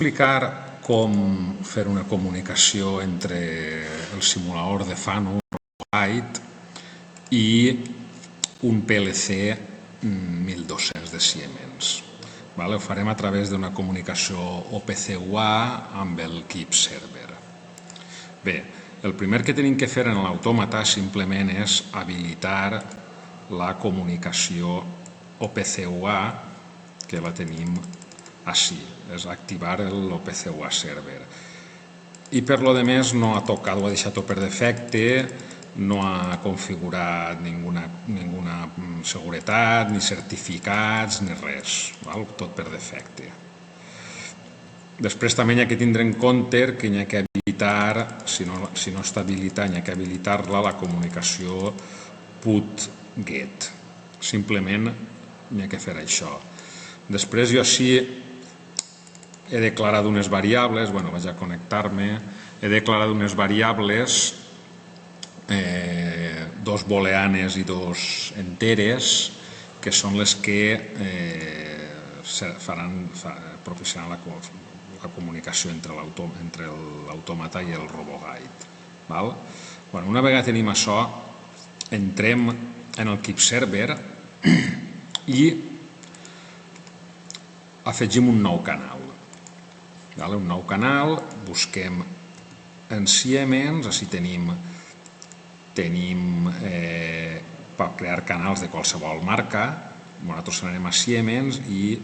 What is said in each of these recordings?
explicar com fer una comunicació entre el simulador de Fanuc RoboGuide i un PLC 1200 de Siemens. Ho farem a través d'una comunicació OPC-UA amb el Keep Server. Bé, el primer que tenim que fer en l'autòmata simplement és habilitar la comunicació OPC-UA, que la tenim així, és activar l'OPC-UA server. I per lo demés no ha tocat, ho ha deixat tot per defecte, no ha configurat ninguna seguretat, ni certificats, ni res, tot per defecte. Després també hi ha que tindre en compte que hi ha que habilitar, si no està habilitat, hi ha que habilitar-la la comunicació put-get. Simplement hi ha que fer això. Després jo així he declarat unes variables, vaig a connectar-me, he declarat unes variables, dos booleanes i dos enteres, que són les que propiciaran la comunicació entre l'autòmata i el RoboGuide. Una vegada tenim això, entrem en el Keep Server i afegim un nou canal. Un nou canal, busquem en Siemens, així tenim per crear canals de qualsevol marca. Nosaltres anem a Siemens i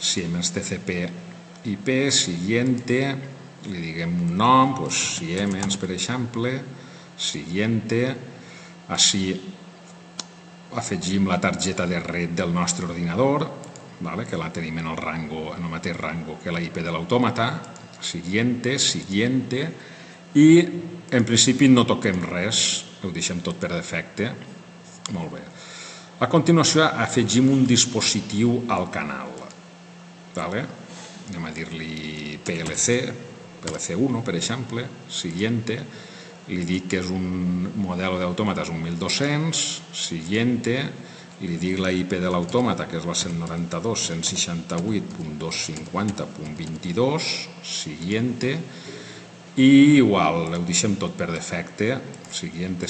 Siemens TCP IP, siguiente, li diguem un nom, Siemens per exemple, siguiente, així afegim la targeta de red del nostre ordinador, que la tenim en el mateix rango que la IP de l'autòmata, siguiente, i en principi no toquem res, ho deixem tot per defecte. Molt bé. A continuació afegim un dispositiu al canal. Anem a dir-li PLC1, per exemple, siguiente, li dic que és un model d'autòmata, és un 1200, siguiente, i li dic la IP de l'autòmata, que és la 192.168.250.22, siguiente, i igual, ho deixem tot per defecte, siguiente,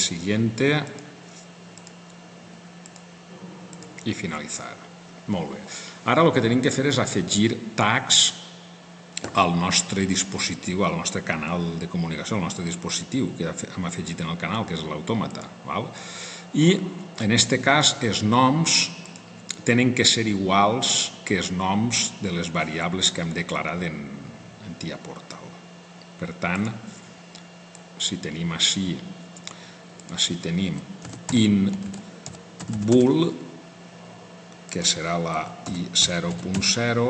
i finalitzar. Molt bé. Ara el que tenim que fer és afegir tags al nostre dispositiu, al nostre canal de comunicació, al nostre dispositiu que hem afegit en el canal, que és l'autòmata. I en aquest cas els noms tenen que ser iguals que els noms de les variables que hem declarat en TIA Portal. Per tant, si tenim així tenim in-bool, que serà la i0.0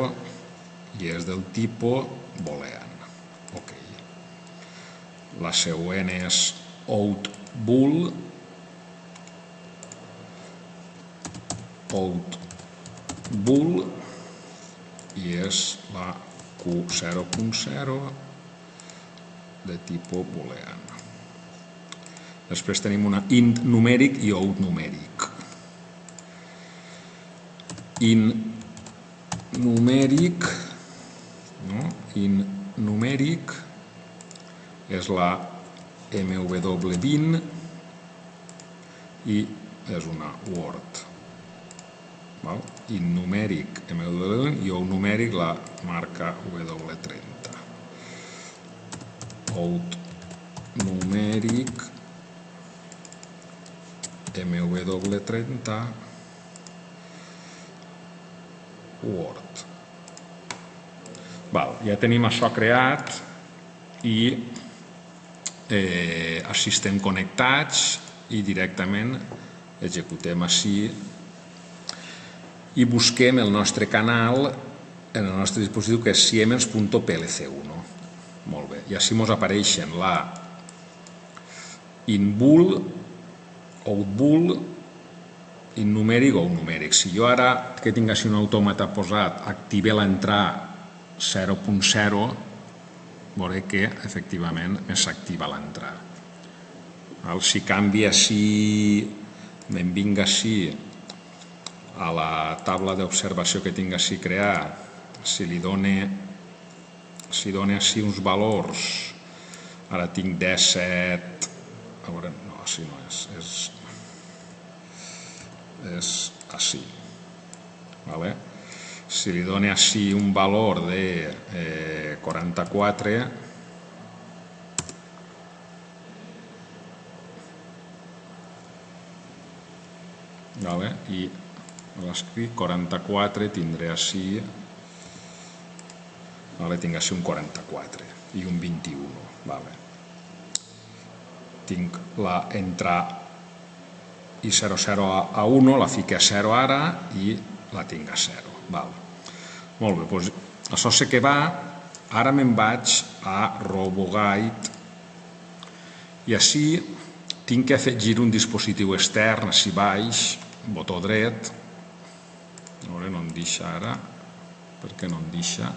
i és del tipus boolean. La següent és out-bool, i és la q0.0 de tipus boolean. Després tenim una int numèric i out numèric. Int numèric és la mw20 i és una word. Int numèric mw20 i out numèric la marca w30. Out numèric mw30 word. Ja tenim això creat i així estem connectats i directament executem així i busquem el nostre canal en el nostre dispositiu, que és siemens.plc1. Molt bé. I així ens apareixen la in-bool, out-bool, in-numèric o out-numèric. Si jo ara que tinc així un autòmata posat active l'entrada 0.0, veuré que efectivament s'activa l'entrada. Si canvia així, me'n vinc així a la taula d'observació que tinc així creada, si li done si dona així uns valors, ara tinc 17, a veure, no, així no és així, vale? Si li dona així un valor de 44, vale? I l'escric 44, tindré així, vale? Tinc així un 44 i un 21, vale? Tinc la entrar i 00 a 1, la fico a 0 ara i la tinc a 0, vale? Molt bé, doncs això sé que va. Ara me'n vaig a RoboGuide i així tinc que afegir un dispositiu extern, així baix, botó dret. A veure, no em deixa ara. Per què no em deixa? A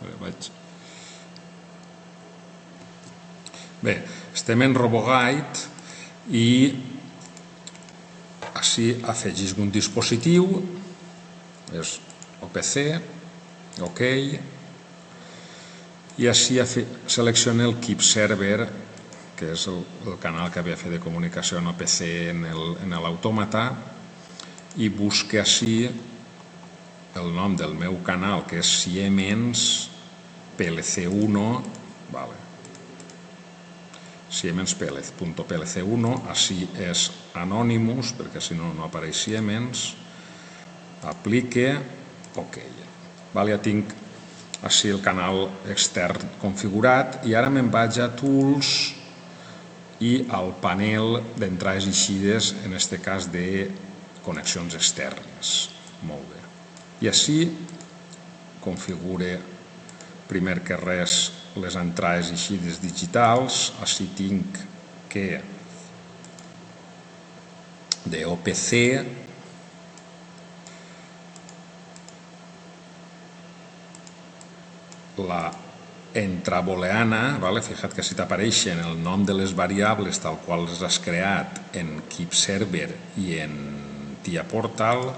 veure, vaig... Bé, estem en RoboGuide i així afegis un dispositiu, és OPC, OK, i així selecciona el Keep Server, que és el canal que havia fet de comunicació en OPC en l'autòmata, i busca així el nom del meu canal, que és Siemens PLC1, vale. Siemens.plc1, així és Anonymous, perquè si no, no apareix Siemens, aplique, OK. Ja tinc així el canal extern configurat i ara me'n vaig a Tools i al panel d'entrades i eixides, en aquest cas de connexions externes. Molt bé. I així configure primer que res les entrades i eixides digitals. Així tinc que d'OPC la entrabooleana, fixa't que si t'apareixen el nom de les variables tal qual les has creat en Keep Server i en TIA Portal,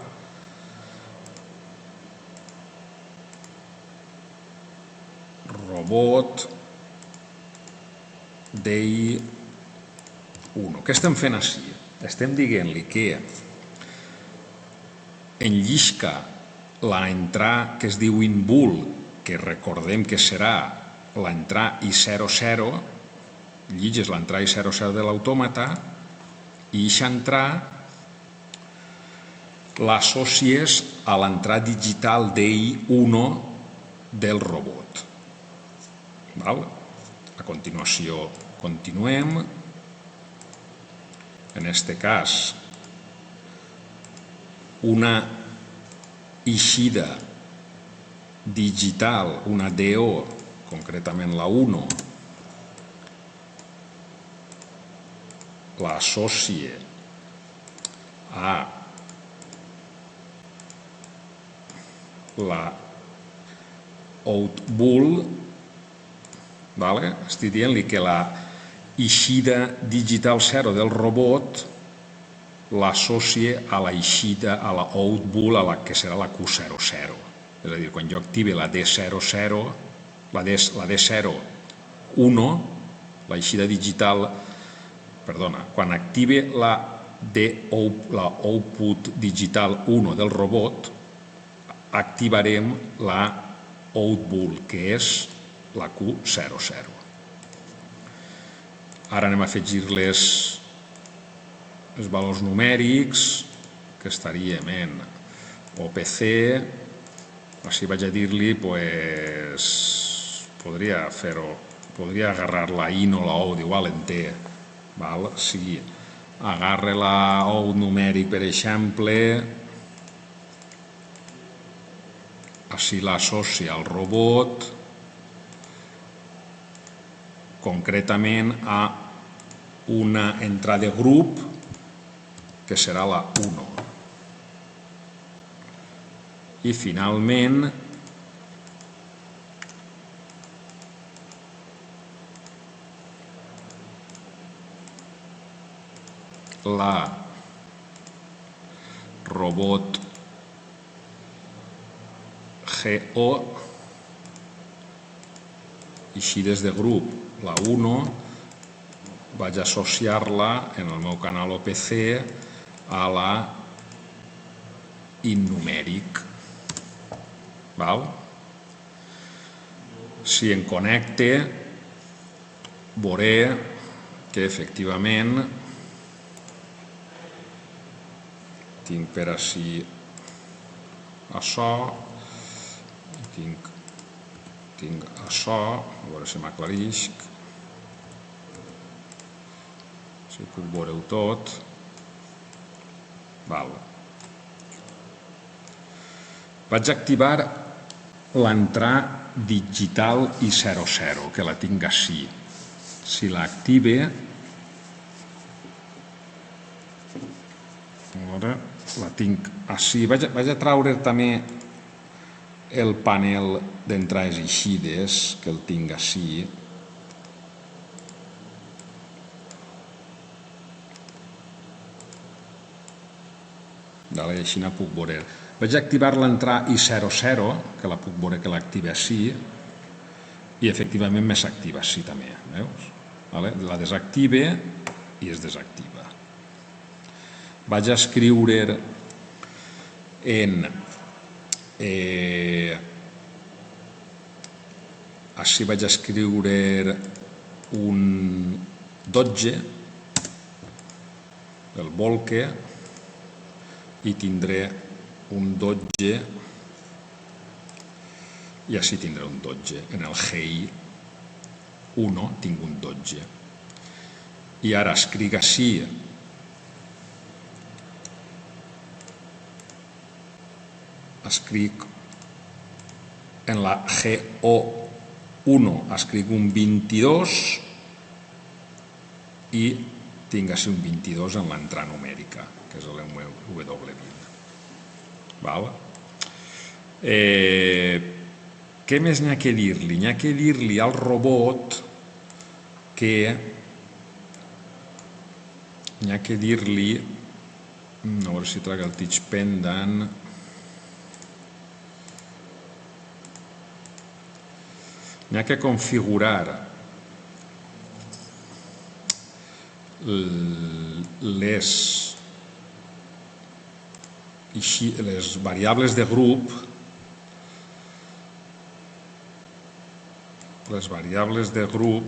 robot day 1. Què estem fent així? Estem dient-li que enllisca l'entrada que es diu inbool, que recordem que serà l'entrar I00, lligues l'entrar I00 de l'autòmata i aquesta entrar l'associes a l'entrada digital DI1 del robot. A continuació continuem. En aquest cas, una eixida digital, una DO, concretament la 1, l'associe a la outbool, estic dient-li que la eixida digital 0 del robot l'associa a la eixida, a la outbool, que serà la Q00. És a dir, quan jo active la D00, la D01, l'eixida digital, perdona, quan active la output digital 1 del robot, activarem la outbool, que és la Q00. Ara anem a afegir els valors numèrics, que estaríem en OPC. Així vaig a dir-li, podria fer-ho, podria agarrar la IN o la OUT, igual en té. Si agarra la OUT numèric, per exemple, així l'associa al robot, concretament a una entrada de grup, que serà la 1. I finalment la robot GO eixides de grup, la 1, vaig associar-la en el meu canal OPC a la innumèric. Val? Si em connecte, veuré que efectivament tinc per així això, tinc això, a veure si m'aclareix, si puc veure-ho tot. Val. Vaig activar l'entrar digital i 00, que la tinc així. Si l'active, la tinc així. Vaig a treure també el panel d'entrades i eixides, que el tinc així. I així no puc veure. Vaig activar l'entrar i 00, que la puc veure que l'activa així, i efectivament me s'activa així també, veus? La desactive i es desactiva. Vaig a escriure així vaig escriure un 12, el bolque, i tindré un 12, i així tindré un 12. En el GI 1 tinc un 12. I ara escric així, escric en la GO1, escric un 22 i tinc així un 22 en l'entrada numèrica, que és el meu W20. Val? Què més n'hi ha que dir-li? N'hi ha que dir-li al robot que n'hi ha que dir-li, a veure si traga el teach pendant, n'hi ha que configurar les variables de grup,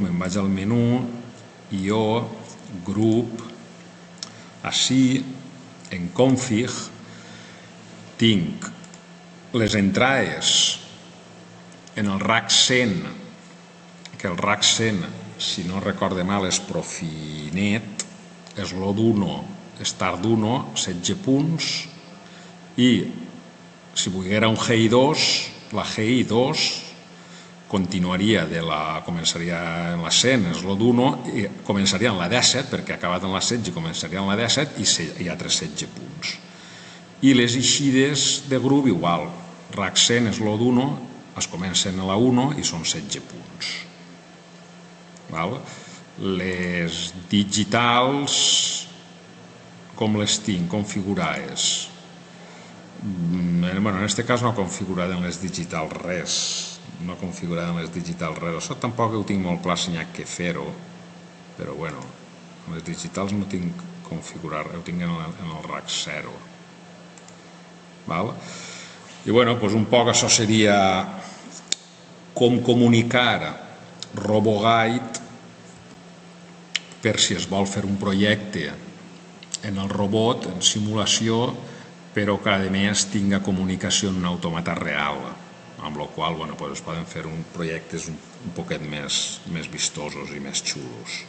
me'n vaig al menú, IO, grup, així, en config, tinc les entrades en el RAC 100, que el RAC 100, si no recorde mal, és Profinet, és l'O1, Start 1, 16 punts, i si volguera un GI2, la GI2 continuaria començaria en la 100, és l'O1, i començaria en la 17, perquè ha acabat en la 16 i començaria en la 17, i hi ha 16 punts. I les eixides de grup igual, RAC 100 és l'O1, es comencen a la 1 i són 16 punts. Les digitals, com les tinc configurades? En aquest cas no he configurat en les digitals res. No he configurat en les digitals res. Això tampoc ho tinc molt clar si n'hi ha que fer-ho, però bueno, en les digitals no tinc configurat, ho tinc en el RAC 0. I bueno, un poc això seria com comunicar RoboGuide per si es vol fer un projecte en el robot, en simulació, però que a més tinga comunicació en un automata real, amb la qual cosa es poden fer projectes un poquet més vistosos i més xulos.